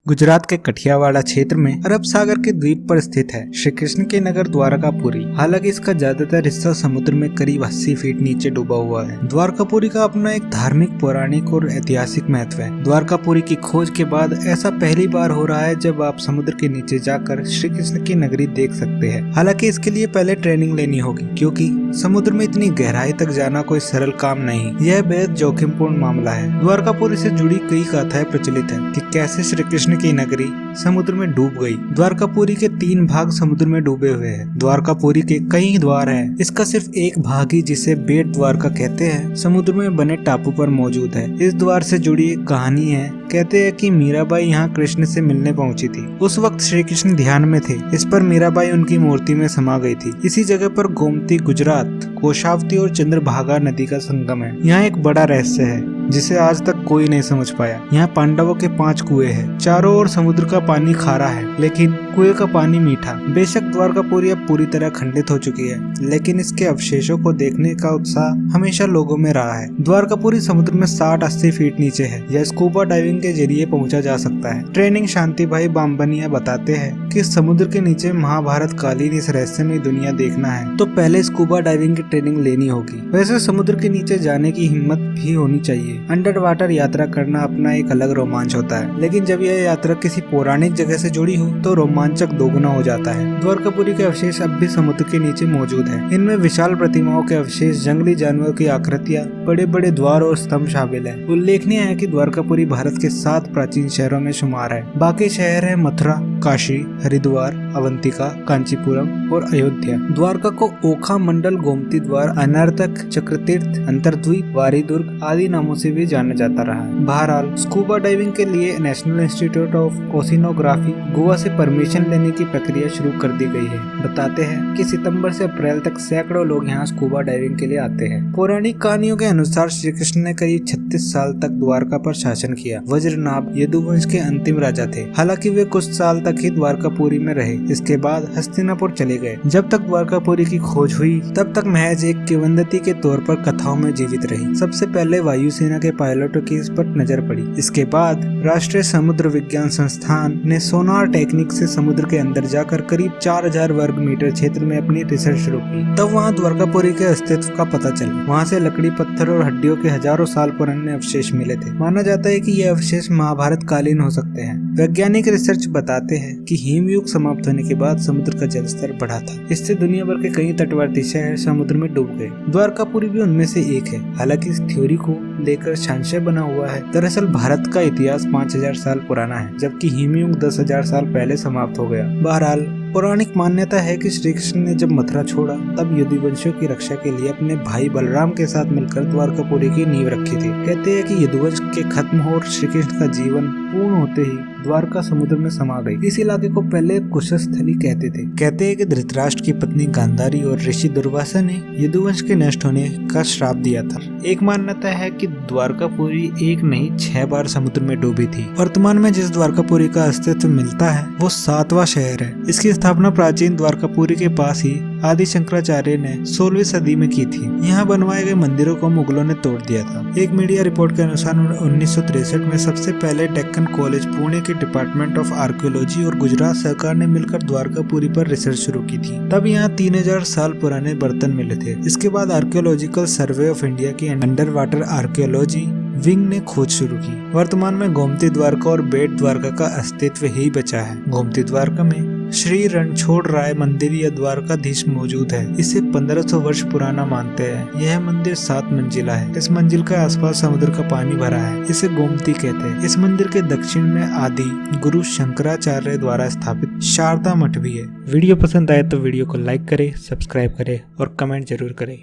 गुजरात के कठियावाड़ा क्षेत्र में अरब सागर के द्वीप पर स्थित है श्री कृष्ण के नगर द्वारकापुरी। हालांकि इसका ज्यादातर हिस्सा समुद्र में करीब 80 फीट नीचे डूबा हुआ है। द्वारकापुरी का अपना एक धार्मिक, पौराणिक और ऐतिहासिक महत्व है। द्वारकापुरी की खोज के बाद ऐसा पहली बार हो रहा है जब आप समुद्र के नीचे जाकर श्री कृष्ण की नगरी देख सकते हैं। हालांकि इसके लिए पहले ट्रेनिंग लेनी होगी, क्योंकि समुद्र में इतनी गहराई तक जाना कोई सरल काम नहीं। यह बेहद जोखिमपूर्ण मामला है। द्वारकापुरी से जुड़ी कई गाथाएं प्रचलित है कि कैसे श्री कृष्ण की नगरी समुद्र में डूब गई। द्वारकापुरी के 3 भाग समुद्र में डूबे हुए हैं। द्वारकापुरी के कई द्वार हैं। इसका सिर्फ एक भाग ही, जिसे बेट द्वारका कहते हैं, समुद्र में बने टापू पर मौजूद है। इस द्वार से जुड़ी एक कहानी है। कहते हैं कि मीराबाई यहाँ कृष्ण से मिलने पहुंची थी। उस वक्त श्री कृष्ण ध्यान में थे। इस पर मीराबाई उनकी मूर्ति में समा गई थी। इसी जगह पर गोमती, गुजरात, कोशावती और चंद्रभागा नदी का संगम है। यहाँ एक बड़ा रहस्य है जिसे आज तक कोई नहीं समझ पाया। यहाँ पांडवों के 5 कुएं हैं। चारों ओर समुद्र का पानी खारा है, लेकिन कुएं का पानी मीठा। बेशक द्वारकापुरी अब पूरी तरह खंडित हो चुकी है, लेकिन इसके अवशेषों को देखने का उत्साह हमेशा लोगों में रहा है। द्वारकापुरी समुद्र में 60-80 फीट नीचे है। यह स्कूबा डाइविंग के जरिए पहुंचा जा सकता है। ट्रेनिंग शांति भाई बामबनिया बताते हैं कि समुद्र के नीचे महाभारत कालीन इस रहस्यमय दुनिया देखना है तो पहले स्कूबा डाइविंग की ट्रेनिंग लेनी होगी। वैसे समुद्र के नीचे जाने की हिम्मत भी होनी चाहिए। अंडर वाटर यात्रा करना अपना एक अलग रोमांच होता है, लेकिन जब यह यात्रा किसी पौराणिक जगह से जुड़ी हो तो रोमांचक दोगुना हो जाता है। द्वारकापुरी के अवशेष अब भी समुद्र के नीचे मौजूद हैं। इनमें विशाल प्रतिमाओं के अवशेष, जंगली जानवरों की आकृतियां, बड़े बड़े द्वार और स्तंभ शामिल है। उल्लेखनीय है कि द्वारकापुरी भारत के 7 प्राचीन शहरों में शुमार है। बाकी शहर है मथुरा, काशी, हरिद्वार, अवंतिका, कांचीपुरम और अयोध्या। द्वारका को ओखा मंडल, गोमती द्वार, अनर्तक, चक्रतीर्थ, अंतरद्वीप, वारी दुर्ग आदि नामों से भी जाना जाता रहा है। बहरहाल स्कूबा डाइविंग के लिए national institute of oceanography Goa से परमिशन लेने की प्रक्रिया शुरू कर दी गई है। बताते हैं कि सितंबर से अप्रैल तक सैकड़ों लोग यहाँ स्कूबा डाइविंग के लिए आते हैं। पौराणिक कहानियों के अनुसार श्री कृष्ण ने करीब 36 साल तक द्वारका पर शासन किया। वज्रनाभ यदुवंश के अंतिम राजा थे। हालांकि वे कुछ साल तक ही द्वारकापुरी में रहे। इसके बाद हस्तिनापुर चले गए। जब तक द्वारकापुरी की खोज हुई तब तक महज एक किंवदंती के तौर पर कथाओं में जीवित रही। सबसे पहले वायुसेना के पायलटों की इस पर नजर पड़ी। इसके बाद राष्ट्रीय समुद्र विज्ञान संस्थान ने सोनार टेक्निक से समुद्र के अंदर जाकर करीब 4000 वर्ग मीटर क्षेत्र में अपनी रिसर्च शुरू की। तब वहां द्वारकापुरी के अस्तित्व का पता चला। वहां से लकड़ी, पत्थर और हड्डियों के हजारों साल पुराने अवशेष मिले थे। माना जाता है कि ये अवशेष महाभारत कालीन हो सकते हैं। वैज्ञानिक रिसर्च बताते हैं कि हिमयुग समाप्त होने के बाद समुद्र का जलस्तर बढ़ा था। इससे दुनिया भर के कई तटवर्ती शहर समुद्र में डूब गए। द्वारकापुरी भी उनमें से एक है। हालांकि इस थ्योरी को लेकर संशय बना हुआ है। दरअसल भारत का इतिहास 5000 साल पुराना है, जबकि हिमयुग 10,000 साल पहले समाप्त हो गया। बहरहाल पौराणिक मान्यता है कि श्री कृष्ण ने जब मथुरा छोड़ा तब यदुवंशियों की रक्षा के लिए अपने भाई बलराम के साथ मिलकर द्वारकापुरी की नींव रखी थी। कहते हैं कि यदुवंश के खत्म हो और श्री कृष्ण का जीवन पूर्ण होते ही द्वारका समुद्र में समा गई। इस इलाके को पहले कुशस्थली कहते थे। कहते हैं कि धृतराष्ट्र की पत्नी गांधारी और ऋषि दुर्वासा ने यदुवंश के नष्ट होने का श्राप दिया था। एक मान्यता है कि द्वारकापुरी 1 नहीं 6 बार समुद्र में डूबी थी। वर्तमान में जिस द्वारकापुरी का अस्तित्व मिलता है वो 7वां शहर है। इसकी स्थापना प्राचीन द्वारकापुरी के पास ही आदि शंकराचार्य ने 16वीं सदी में की थी। यहाँ बनवाए गए मंदिरों को मुगलों ने तोड़ दिया था। एक मीडिया रिपोर्ट के अनुसार 1963 में सबसे पहले डेक्कन कॉलेज, पुणे के डिपार्टमेंट ऑफ आर्कियोलॉजी और गुजरात सरकार ने मिलकर द्वारकापुरी पर रिसर्च शुरू की थी। तब यहाँ 3000 साल पुराने बर्तन मिले थे। इसके बाद आर्कियोलॉजिकल सर्वे ऑफ इंडिया की अंडर वाटर आर्कियोलॉजी विंग ने खोज शुरू की। वर्तमान में गोमती द्वारका और बेट द्वारका का अस्तित्व ही बचा है। गोमती द्वारका में श्री रणछोड़ राय मंदिर या द्वारकाधीश मौजूद है। इसे 1500 वर्ष पुराना मानते हैं। यह मंदिर 7 मंजिला है। इस मंजिल के आसपास समुद्र का पानी भरा है। इसे गोमती कहते हैं। इस मंदिर के दक्षिण में आदि गुरु शंकराचार्य द्वारा स्थापित शारदा मठ भी है। वीडियो पसंद आए तो वीडियो को लाइक करें, सब्सक्राइब करें और कमेंट जरूर करें।